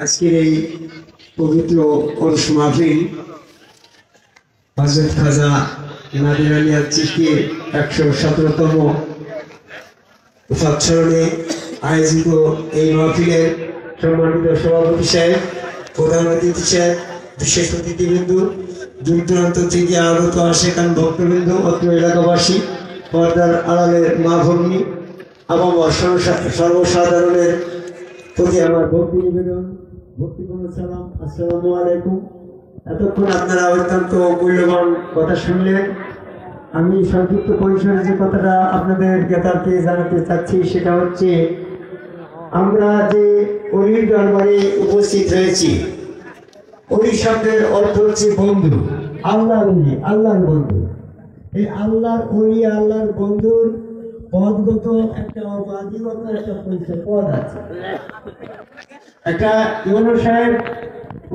আজকের এই পবিত্র ওরস মাহফিল হযরত খাজা নাদির আলী চিশতির 117তম উৎসবে আয়োজিত এই মাহফিলের সম্মানিত সভাপতি সাহেব, প্রধান অতিথি সাহেব, বিশেষ অতিথিবৃন্দ, দূর দূরান্ত থেকে আগত আশেকান ভক্তবৃন্দ, অত্র এলাকাবাসী, পর্দার আড়ালের মা ভগ্নী এবং সর্বসাধারণের প্রতি আমার ভক্তি নিবেদন, ভক্তিপূর্ণ সালাম। আসসালামু আলাইকুম। এতক্ষণ আপনারা অত্যন্ত মূল্যবান কথা শুনলেন। আমি সংক্ষিপ্ত পরিসরে যে কথাটা আপনাদের জ্ঞাতার্থে জানাতে চাচ্ছি সেটা হচ্ছে, আমরা যে অলির দরবারে উপস্থিত হয়েছি, অলি শব্দের অর্থ হচ্ছে বন্ধু, আল্লাহর অলি, আল্লাহর বন্ধু। এই আল্লাহর অলি, আল্লাহর বন্ধুর পদগত একটা অবাধিগত একটা পরিচয় পদ আছে। একটা ইউনো সাহেব,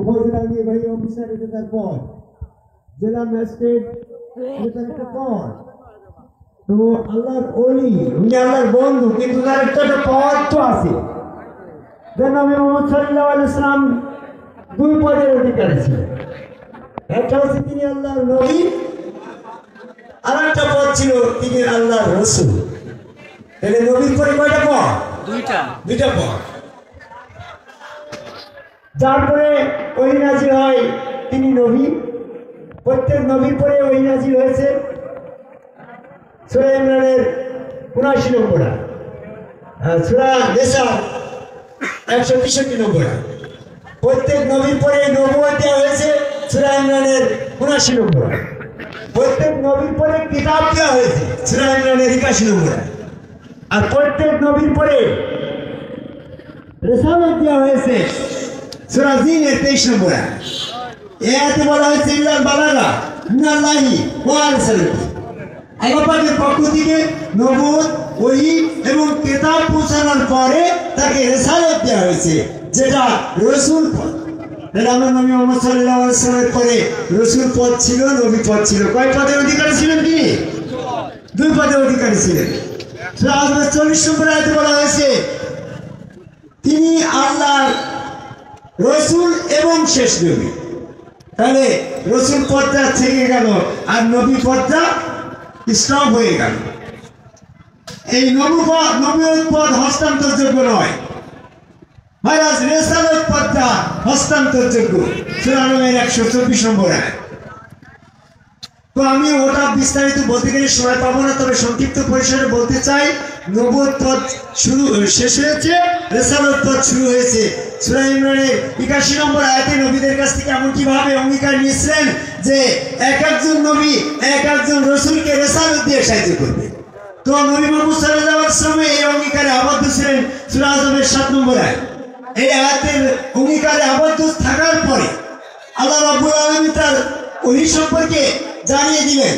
উপজেলা নির্বাহী অফিসার, এটা তার পদ। জেলা ম্যাজিস্ট্রেট, এটা একটা পদ। তো আল্লাহর অলি, উনি আল্লাহর বন্ধু, কিন্তু তার একটা পদ তো আছে। নবী মুহাম্মদ সাল্লাল্লাহু আলাইহি ওয়াসাল্লাম দুই পদের অধিকারী ছিলেন। একটা হচ্ছে তিনি আল্লাহর নবী, আর একটা পদ ছিল তিনি আল্লাহর রাসূল। তাহলে নবীর পরে কয়টা পদ? দুইটা পদ। যার পরে ওহী নাযিল হয় তিনি নবী। প্রত্যেক নবীর পরে ওহী নাযিল হয়েছে। সূরা ইমরানের ৭৯ নম্বর, সূরা নিসা ১৬৩ নম্বর। প্রত্যেক নবীর পরে নবুয়ত দেওয়া হয়েছে, সূরা ইমরানের ৭৯ নম্বর। প্রত্যেক নবীর পরে কিতাব দেওয়া হয়েছে, সূরা ইমরানের ৮১ নম্বর। আর প্রত্যেক নবীর পরে রিসালাত দেওয়া হয়েছে, সূরা জিনের ২৩ নম্বর। এতে বলা হয়েছে ইল্লাল বালাগা মিনাল্লাহি ওয়া রাসূলিহি। আল্লাহ পাকের পক্ষ থেকে নবুয়ত, ওহী এবং কিতাব পৌঁছানোর পরে তাকে রিসালাত দেওয়া হয়েছে, যেটা রাসূল পদ। তাহলে আমার নবী মুহাম্মদ সাল্লাল্লাহু আলাইহি ওয়াসাল্লামের পরে রাসূল পদ ছিল, নবী পদ ছিল। কয় পদের অধিকারী ছিলেন তিনি? দুই পদের অধিকারী ছিলেন। সূরা আযমের ৪০ নম্বর আয়াতে বলা হয়েছে তিনি আল্লাহর রাসূল এবং শেষ নবী। তাহলে রাসূল পদটা থেকে গেল, আর নবী পদটা স্টপ হয়ে গেল। এই নবুয়ত পদ হস্তান্তরযোগ্য নয়, মহারাজ রিসালাত পদটা হস্তান্তরযোগ্য। সূরা নূরের ১২৪ নম্বর আয়াত। তো আমি ওটা বিস্তারিত বলতে গেলে সময় পাবো না, তবে সংক্ষিপ্ত পরিসরে বলতে চাই, নবুয়ত পদ শেষ হয়েছে, রিসালাত পদ শুরু হয়েছে। সূরা ইমরানের ৮১ নম্বর আয়াতে নবীদের কাছ থেকে এমন কিভাবে অঙ্গীকার নিয়েছিলেন যে এক একজন নবী এক একজন রাসূলকে রিসালাত দিয়ে সাহায্য করবে। তো নবী মুহাম্মদ সাল্লাল্লাহু আলাইহি ওয়াসাল্লাম এই অঙ্গীকারে আবদ্ধ ছিলেন। সূরা আযমের ৭ নম্বর আয়াত। এই আয়াতের অঙ্গীকারে আবদ্ধ থাকার পরে আল্লাহ রাব্বুল আলামিন তার ওহী সম্পর্কে জানিয়ে দিলেন।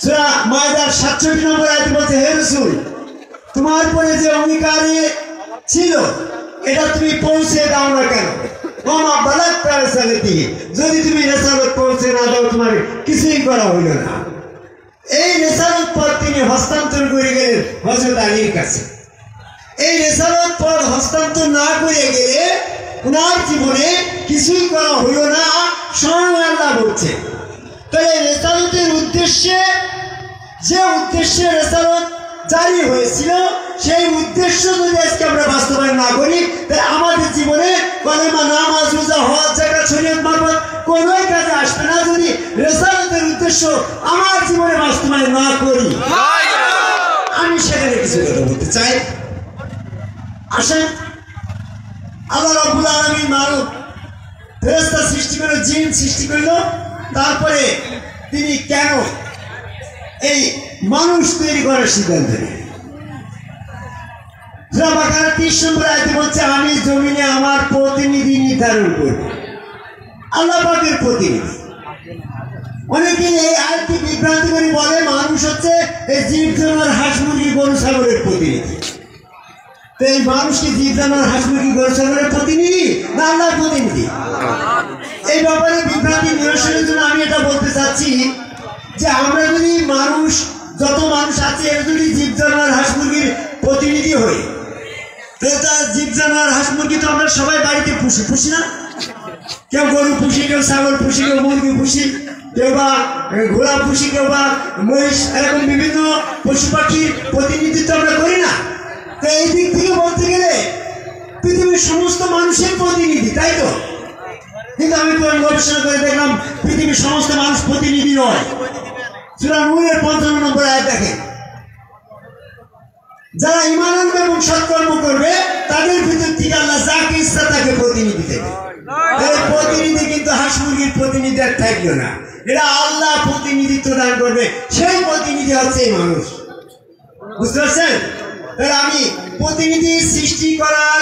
সূরা মায়দার ৬৭ নম্বর আয়াতে বলছে, হে রাসূল, তোমার পরে যে অঙ্গীকারে ছিল এটা তুমি পৌঁছে দাও না কেন? ওমা বালাগতা রিসালাতি, যদি তুমি রিসালাত পৌঁছে না দাও তোমার কিছুই করা হইল না। এই রিসালাত পদ তিনি হস্তান্তর করে গেলেন হযরত আলীর কাছে। এই রিসালাত পদ হস্তান্তর না করে গেলে ওনার জীবনে কিছুই করা হইল না, স্বয়ং আল্লাহ বলছে। তাহলে রিসালাতের উদ্দেশ্যে, যে উদ্দেশ্যে রিসালাত জারি হয়েছিল, সেই উদ্দেশ্য যদি আজকে আমরা বাস্তবায়ন না করি, তাহলে আমাদের জীবনে কলেমা, নামাজ, রোজা, হজ, যাকাত, শরীয়ত মারফত কোনোই কাজে আসবে না যদি রিসালাতের উদ্দেশ্য আমার জীবনে বাস্তবায়ন না করি। আমি সেখানে কিছু কথা বলতে চাই। আসেন, আল্লাহ রাব্বুল আলামিন মানব ফেরেশতা সৃষ্টি করল, জিন সৃষ্টি করল, তারপরে তিনি কেন এই মানুষ তৈরি করার সিদ্ধান্ত নেন? সূরা বাকারা ৩০ নম্বর আয়াতে বলছে, আমি জমিনে আমার প্রতিনিধি নির্ধারণ করব। আল্লাহ পাকের প্রতিনিধি। অনেকে এই আয়াতটি বিভ্রান্তি করে বলে মানুষ হচ্ছে এই জীব জানোয়ার, হাঁস, মুরগি, গরু, ছাগলের প্রতিনিধি। তো এই মানুষ কি জীব জানোয়ার, হাঁস, মুরগি, গরু, ছাগলের প্রতিনিধি না আল্লাহর প্রতিনিধি? এই ব্যাপারে বিভ্রান্তি নিরসনের জন্য আমি এটা বলতে চাচ্ছি যে আমরা যদি যত মানুষ আছে এর যদি জীব জানোয়ার, হাঁস, মুরগির প্রতিনিধি হই, জীব জানোয়ার হাঁস মুরগি তো আমরা সবাই বাড়িতে পুষি না? কেউ গরু পুষি, কেউ ছাগল পুষি, কেউ মুরগি পুষি, কেউ বা ঘোড়া পুষি, কেউ বা মহিষ, এরকম বিভিন্ন পশু পাখির প্রতিনিধিত্ব আমরা করি না? তো এই দিক থেকে বলতে গেলে পৃথিবীর সমস্ত মানুষের প্রতিনিধি, তাই তো? কিন্তু আমি গবেষণা করে দেখলাম পৃথিবীর সমস্ত মানুষ প্রতিনিধি নয়। সূরা নূরের 55 নম্বর আয়াত দেখেন, যারা ঈমান আনবে এবং সৎকর্ম করবে তাদের ভিতর থেকে আল্লাহ যাকে ইচ্ছা তাকে প্রতিনিধি দেবে। এই প্রতিনিধি কিন্তু হাঁস মুরগির প্রতিনিধি আর থাকলো না, এরা আল্লাহ প্রতিনিধিত্ব দান করবে, সেই প্রতিনিধি হচ্ছে এই মানুষ। বুঝতে পারছেন? তাহলে আমি প্রতিনিধি সৃষ্টি করার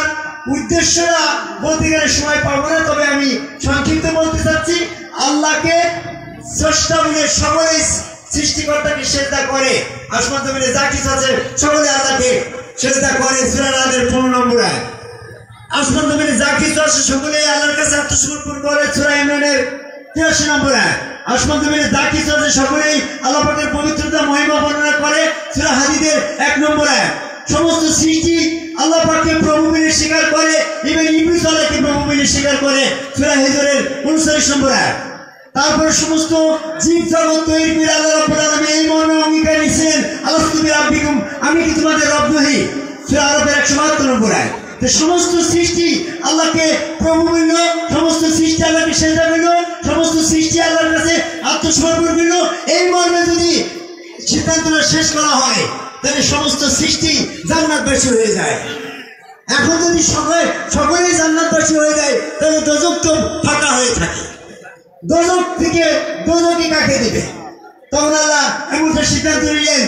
উদ্দেশ্যটা বলতে গেলে সময় পাবো না, তবে আমি সংক্ষিপ্ত বলতে চাচ্ছি। আল্লাহকে স্রষ্টা বলে সকলেই সৃষ্টিকর্তাকে সেজদা করে, আসমান জমিনে যা কিছু আছে সকলে আল্লাহকে সেজদা করে। সূরা নাহলের 15 নম্বর আয়াত। আসমান জমিনে যা কিছু আছে সকলে আল্লাহর কাছে আত্মসমর্পণ করে। সূরা ইমরানের 83 নম্বর আয়াত। আসমান জমিনে যা কিছু আছে সকলেই আল্লাহ পাকের পবিত্রতা মহিমা বর্ণনা করে। সূরা হাদীদের 1 নম্বর আয়াত। সমস্ত সৃষ্টি আল্লাহ পাককে প্রভু বলে স্বীকার করে, ইবন ইবলিস আল্লাহকে প্রভু বলে স্বীকার করে। সূরা হিজরের 39 নম্বর আয়াত। তারপরে সমস্ত জীব জগৎ তৈরি করে আল্লাহ রাব্বুল আলামিন এই মর্মে অঙ্গীকার নিয়েছেন, আলাস্তু বিরাব্বিকুম, আমি কি তোমাদের রব নহি? সূরা আরাফের 172 নম্বর আয়াত। তো সমস্ত সৃষ্টি আল্লাহকে প্রভু বলল, সমস্ত সৃষ্টি আল্লাহকে সেজদা করল, সমস্ত সৃষ্টি আল্লাহর কাছে আত্মসমর্পণ করল। এই মর্মে যদি সিদ্ধান্তটা শেষ করা হয় তাহলে সমস্ত সৃষ্টি জান্নাতবাসী হয়ে যায়। এখন যদি সকলেই জান্নাতবাসী হয়ে যায় তাহলে দোজখ তো ফাঁকা হয়ে থাকে। দোজখ থেকে দোজখই কাকে দিবে? তখন আল্লাহ এমন একটা সিদ্ধান্ত নিলেন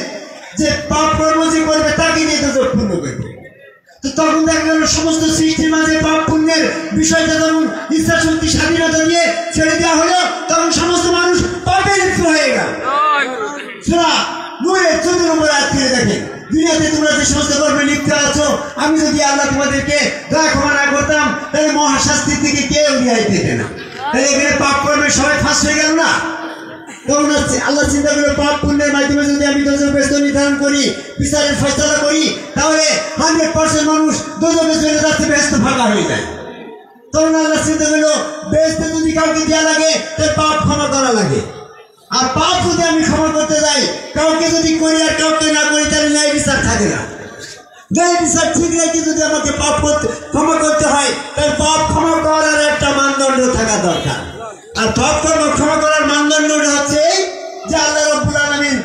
যে পাপ কর্ম যে করবে তাকে নিয়ে দোজখ পূর্ণ করবে। তো তখন দেখা গেল সমস্ত সৃষ্টির মাঝে পাপ পুণ্যের বিষয়টা যখন ইচ্ছা শক্তি স্বাধীনতা দিয়ে ছেড়ে দেওয়া হলো, তখন সমস্ত মানুষ পাপে লিপ্ত হয়ে গেল। সূরা নূরের 14 নম্বর আয়াত থেকে দেখেন, দুনিয়াতে তোমরা যে সমস্ত কর্মে লিপ্ত আছো, আমি যদি আল্লাহ তোমাদেরকে দয়া ক্ষমা না করতাম তাহলে মহাশাস্তির থেকে কেউ রেহাই পেতে না। তাহলে এখানে পাপ কর্মে সবাই ফাঁস হয়ে গেল না? তখন আল্লাহ চিন্তা করলো পাপ পুণ্যের মাধ্যমে যদি আমি দোজখ বেহেশত নির্ধারণ করি, বিচারের ফয়সালা করি, তাহলে 100% মানুষ দোজখে চলে যাচ্ছে, বেহেশত ফাঁকা হয়ে যায়। তখন আল্লাহ চিন্তা করলো বেহেশতে যদি কাউকে দেওয়া লাগে তাহলে পাপ ক্ষমা করা লাগে, আর পাপ যদি আমি ক্ষমা করতে যাই, কাউকে যদি করি আর কাউকে না করি, তাহলে ন্যায় বিচার থাকে না। ন্যায় বিচার ঠিক রেখে যদি আমাকে পাপ ক্ষমা করতে হয়, তাহলে পাপ ক্ষমা করার একটা মানদণ্ড থাকা দরকার। আর পাপ ক্ষমা করার মানদণ্ডটা হচ্ছে যে আল্লাহ রাব্বুল আলামিন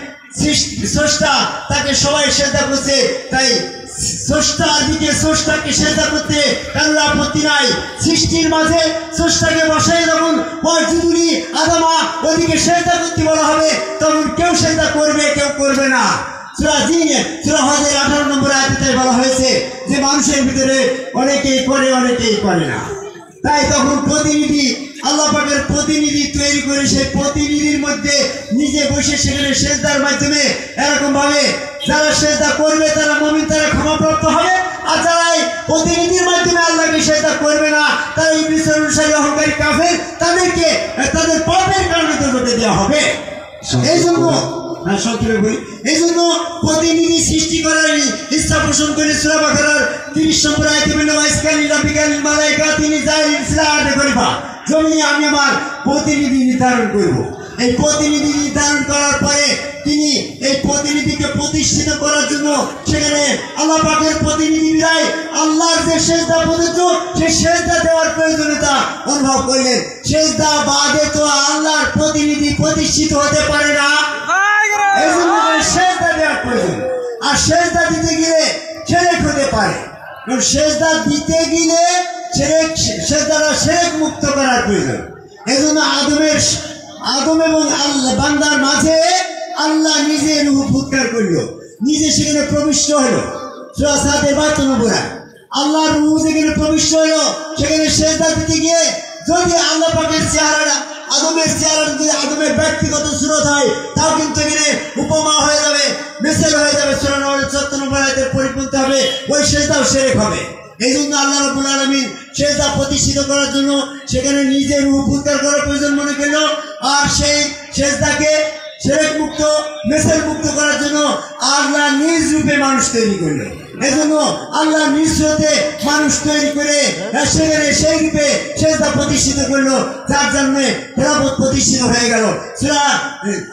স্রষ্টা, তাকে সবাই সেজদা করছে, তাই স্রষ্টাকে সেজদা করতে কারোর আপত্তি নাই। সৃষ্টির মাঝে স্রষ্টাকে বসাই যখন ওয়াজুদুনি আদামা ওদিকে সেজদা করতে বলা হবে, তখন কেউ সেজদা করবে, কেউ করবে না। সূরা হজের 18 নম্বর আয়াতে বলা হয়েছে যে মানুষের ভিতরে অনেকেই করে, অনেকেই করে না। তাই তখন প্রতিনিধি, আল্লাহ পাকের প্রতিনিধি তৈরি করে সেই প্রতিনিধির মধ্যে নিজে বসে সেখানে সেজদার মাধ্যমে এরকম ভাবে যারা সেজদা করবে তারা মুমিন, তারা ক্ষমাপ্রাপ্ত হবে। আর যারা এই প্রতিনিধির মাধ্যমে আল্লাহকে সেজদা করবে না, তারা ইবলীসের অনুসারী অহংকারী কাফের, তাদেরকে তাদের পাপের কারণে দোজখে দেওয়া হবে। এই জন্য এই জন্য প্রতিনিধি সৃষ্টি করার ইচ্ছা পোষণ করে সূরা বাকারার 30 নম্বর আয়াতে বলল, ওয়াইসকানি রাব্বিকাল মালায়েকা তিনি জাইলিন ফিল করিবা, জমিনে আমি আমার প্রতিনিধি নির্ধারণ করব। এই প্রতিনিধি নির্ধারণ করার পরে তিনি এই প্রতিনিধিকে প্রতিষ্ঠিত করার জন্য সেখানে আল্লাহ পাকের প্রতিনিধি বিদায় আল্লাহর যে সেজদা প্রদত্ত, সেই সেজদা দেওয়ার প্রয়োজনীয়তা অনুভব করলেন। সেজদা বাদে তো আল্লাহর প্রতিনিধি প্রতিষ্ঠিত হতে পারে না, এই জন্য সেজদা দেওয়ার প্রয়োজন। আর সেজদা দিতে গেলে শিরক হতে পারে, কারণ সেজদা দিতে গেলে শিরক মুক্ত করার প্রয়োজন। এই জন্য আদম এবং আল্লাহ বান্দার মাঝে আল্লাহ নিজে রূহ ফুৎকার করলো, নিজে সেখানে প্রবিষ্ট হলো। সূরা সাদের 52 নম্বর আয়াত। আল্লাহ রূহ যেখানে প্রবিষ্ট হলো, সেখানে সেজদা দিতে গিয়ে যদি আল্লাহ পাকের চেহারাটা আদমের চেহারা যদি আদমের ব্যক্তিগত সুরত হয়, তাও কিন্তু এখানে উপমা হয়ে যাবে, মিসাল হয়ে যাবে। সূরা নূরের 14 নম্বর আয়াতের পরিপন্থী হবে, ওই সেজদাও শিরক হবে। এই জন্য আল্লাহ রাব্বুল আলামিন সেজদা প্রতিষ্ঠিত করার জন্য সেখানে নিজে রূহ ফুৎকার করার প্রয়োজন মনে করলো। আর সেই সেজদাকে শিরক মুক্ত, মিসাল মুক্ত করার জন্য আল্লাহ নিজ রূপে মানুষ তৈরি করলো। এজন্য আল্লাহ নিঃস্বতে মানুষ তৈরি করে সেখানে সেই রূপে সেজদা প্রতিষ্ঠিত করলো, যার জন্য খেলাফত প্রতিষ্ঠিত হয়ে গেল। সূরা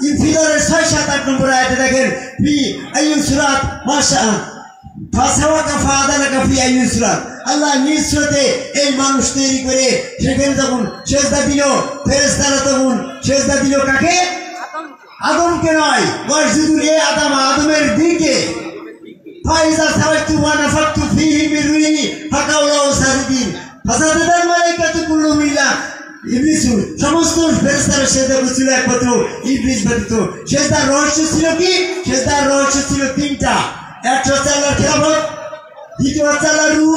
ইনফিতরের 6-7-8 নম্বর আয়াতে দেখেন, ফি আইয়ুন সূরাত মাশা ফাসাওয়াকা ফাআদালাকা ফি আইয়ুন সূরাত। আল্লাহ নিঃস্বতে এই মানুষ তৈরি করে সেখানে যখন সেজদা দিল, ফেরেশতারা তখন সেজদা দিল কাকে? আদমকে নয়, ওয়াসজুদু লি আদম, আদমের দিকে। ফাইজা সাওয়াতু ওয়া নাফাতু ফীহি মির রূহি ফাকাউ লাহু সাজিদিন ফাসাদাল মালাইকাতু কুল্লুহুম ইল্লা ইবলিস। সমস্ত ফেরেশতারা সেজদা করেছিল একমাত্র ইবলিস ব্যতীত। সেজদার রহস্য ছিল কি? সেজদার রহস্য ছিল তিনটা। একটা হচ্ছে আল্লাহর খেলাফত, দ্বিতীয় হচ্ছে আল্লাহর রূহ,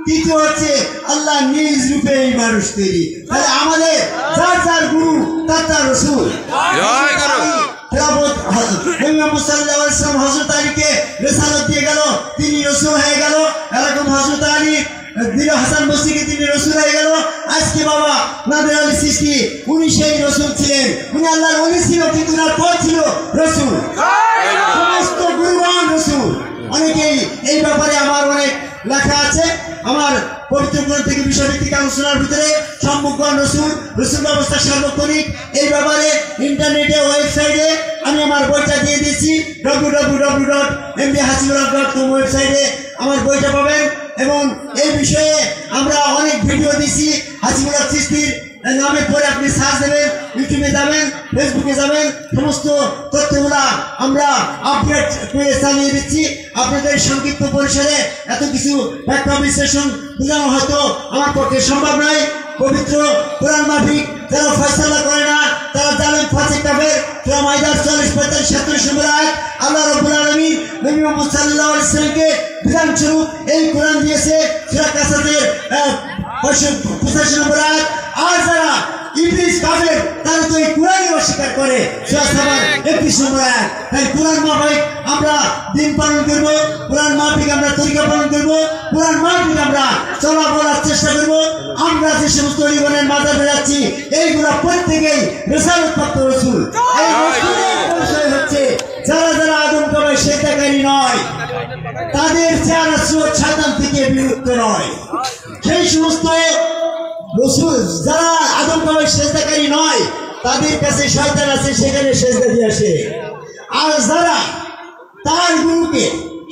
তৃতীয় হচ্ছে আল্লাহ নিজ রূপে এই মানুষ তৈরি। তাহলে আমাদের যার যার গুরু তার তার রাসূল। খেলাফত নবী মুহাম্মদ সাল্লাল্লাহু আলাইহি ওয়াসাল্লাম হযরত আলীকে রিসালাত দিয়ে গেল, তিনি রাসূল হয়ে গেল। এরকম হযরত আলী দিল হাসান বসরিকে তিনি রাসূল হয়ে গেল। আজকে বাবা নাদের আলী সৃষ্টি, উনি সেই রাসূল ছিলেন, উনি আল্লাহর ওলি ছিল, কিন্তু ওনার পর ছিল রাসূল। সমস্ত গুরুগণ রাসূল। অনেকেই এই ব্যাপারে আমার অনেক লেখা আছে আমার পবিত্র গ্রন্থ থেকে বিষয়ভিত্তিক আলোচনার ভিতরে। সম্মুখগণ রাসূল, রাসূল ব্যবস্থা সার্বক্ষণিক, এই ব্যাপারে ইন্টারনেটে ওয়েবসাইটে আমি আমার বইটা দিয়ে দিয়েছি। www.mdhasibullah.com ওয়েবসাইটে আমার বইটা পাবেন। এবং এই বিষয়ে আমরা অনেক ভিডিও দিয়েছি। হাসিবুল্লাহ চিশতির নামে পরে আপনি সার্চ দেবেন, ইউটিউবে যাবেন, ফেসবুকে যাবেন, সমস্ত তথ্যগুলা আমরা আপডেট করে চালিয়ে দিচ্ছি। আপনাদের সংক্ষিপ্ত পরিসরে এত কিছু ব্যাখ্যা বিশ্লেষণ বোঝানো হয়তো আমার পক্ষে সম্ভব নয়। পবিত্র কোরআন মাফিক যারা ফয়সালা করে না তারা জালেম ফাসিক কাফের। সূরা মাইদা 44-45-47 নম্বর আয়াত। আল্লাহ রাব্বুল আলামিন নবী মুহাম্মদ সাল্লাল্লাহু আলাইহি ওয়াসাল্লামকে বিধান স্বরূপ এই কোরআন দিয়েছে। সূরা কাসাসের 85 নম্বর আয়াত। আর যারা ইবলিস কাফের তারা তো এই কোরআনই অস্বীকার করে। সূরা সাবার 31 নম্বর আয়াত। তাই কোরআন মাফিক আমরা দিন পালন করব, কোরআন মাফিক আমরা তরিকা পালন করব, কোরআন মাফিক আমরা চলা বলার চেষ্টা করব। আমরা যে সমস্ত জীবনের মাঝে যাচ্ছি এইগুলা প্রত্যেকেই রিসালাতপ্রাপ্ত রাসূল। এই রাসূলের পরিচয় হচ্ছে যারা যারা আদম কবে সেজদাকারী নয়, তাদের চেহারা সুরত শয়তান থেকে বিরুদ্ধ নয়। সেই সমস্ত রাসূল যারা আদম কবে সেজদাকারী নয় তাদের কাছে শয়তান আছে, সেখানে সেজদা দিয়ে আসে। আর যারা তার গুরুকে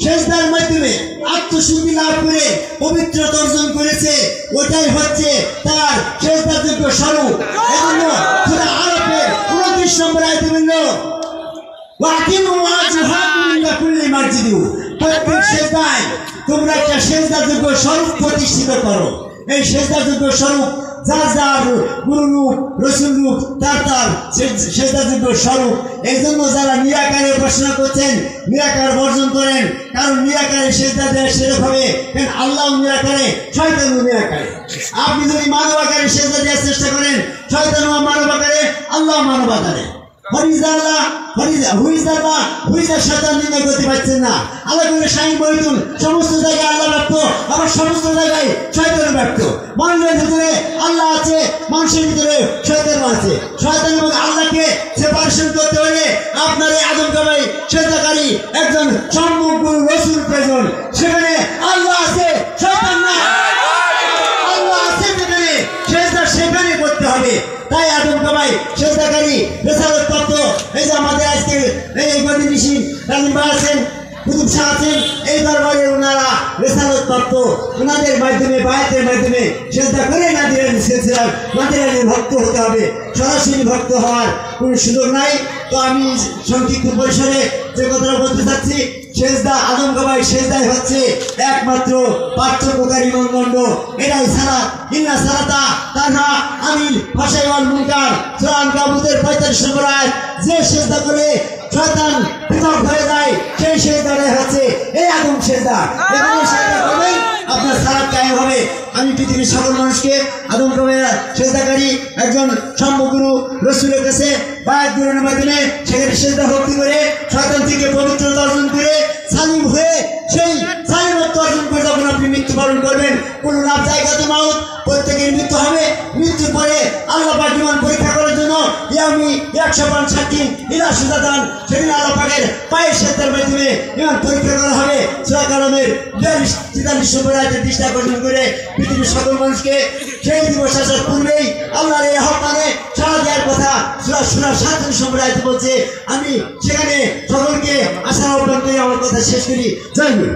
সেজদার মাধ্যমে আত্মশুদ্ধি লাভ করে পবিত্রতা অর্জন করেছে, ওটাই হচ্ছে তার সেজদাযোগ্য স্বরূপ। এজন্য সূরা আরাফের 29 নম্বর আয়াতে বলল, ওয়াকিমু ওয়াজহাকুম ইলা কুল্লি মাসজিদিন, প্রত্যেক সেজদায় তোমরা একটা সেজদাযোগ্য স্বরূপ প্রতিষ্ঠিত করো। এই সেজদাযোগ্য স্বরূপ যার যার গুরু রূপ, রসুল রূপ, তার তার সেজদাযোগ্য স্বরূপ। এই জন্য যারা নিরাকারে উপাসনা করছেন নিরাকার বর্জন করেন, কারণ নিরাকারে সেজদা দেয় সেরকম হবে। কারণ আল্লাহ নিরাকারে, শয়তানও নিরাকারে। আপনি যদি মানব আকারে সেজদা দেওয়ার চেষ্টা করেন, শয়তানও মানব আকারে, আল্লাহ মানব আকারে। শয়তান নির্ণয় করতে পারছেন না। আল্লাহ বলে শাইন বৈতুন, সমস্ত জায়গায় আল্লাহ ব্যক্ত, আবার সমস্ত জায়গায় শয়তান ব্যক্ত। মানুষের ভিতরে আল্লাহ আছে, মানুষের ভিতরে শয়তান আছে। শয়তান এবং আল্লাহকে সেপারেশন করতে হলে আপনার এই আদম কামাই সেজদাকারী একজন সম্মুখ গুরু রাসূল প্রয়োজন। সেখানে আল্লাহ আছে, শয়তান না। আল্লাহ আছে যেখানে, সেজদা সেখানে করতে হবে। তাই আদম কামাই সেজদাকারী রিসালাতপ্রাপ্ত। এই যে আমাদের আজকে এই গদি নিশিন রানী ভাই আছেন, কুতুব শাহ আছেন, এই দরবারে ওনারা রিসালাতপ্রাপ্ত। ওনাদের মাধ্যমে বায়াতের মাধ্যমে সেজদা করে নাদির আলী সিলসিলার নাদির আলীর ভক্ত হতে হবে। সরাসরি ভক্ত হওয়ার কোনো সুযোগ নাই। তো আমি সংক্ষিপ্ত পরিসরে যে কথাটা বলতে চাচ্ছি, সেজদা আদম কামাই সেজদাই হচ্ছে একমাত্র পার্থক্যকারী মানদণ্ড। এটাই সালাত। ইন্না সালাতা তানহা আনিল ফাহশাই ওয়াল মুনকার। সূরা আনকাবুতের 45 নম্বর আয়াত। যে সেজদা করে শয়তান পৃথক হয়ে যায় সেই সেজদাটাই হচ্ছে এই আদম সেজদা। এখানে সেজদা করবেন, আপনার সালাত কায়েম হবে। আমি পৃথিবীর সকল মানুষকে আদম কামাই সেজদাকারী একজন সম্মুখগুরু রাসূলের কাছে বায়াত গ্রহণের মাধ্যমে সেখানে সেজদা ভক্তি করে শয়তান থেকে পবিত্রতা অর্জন করে সালিম হয়ে সেই সালিমত্ব অর্জন করে যখন আপনি মৃত্যুবরণ করবেন, কোনো লাভ জায়গাতে মাউত, প্রত্যেকের মৃত্যু হবে। মৃত্যুর পরে আল্লাহ পাক ঈমান পরীক্ষা করার জন্য 105 সাক্ষী ইলা সুজাদান সেদিন আল্লাহ পাকের পায়ের সেতের মাধ্যমে ইমান পরীক্ষা করা হবে সূরা কালামের 43 নম্বর আয়াতের দৃষ্টি আকর্ষণ করে পৃথিবীর সকল মানুষকে সেই দিবস আসার পূর্বেই আল্লাহর এই আহ্বানে সাড়া দেওয়ার কথা সূরা সূরা 47 নম্বর আয়াতে বলছে। আমি সেখানে সকলকে আসার আহ্বান করে আমার কথা শেষ করি। জয় গুরু।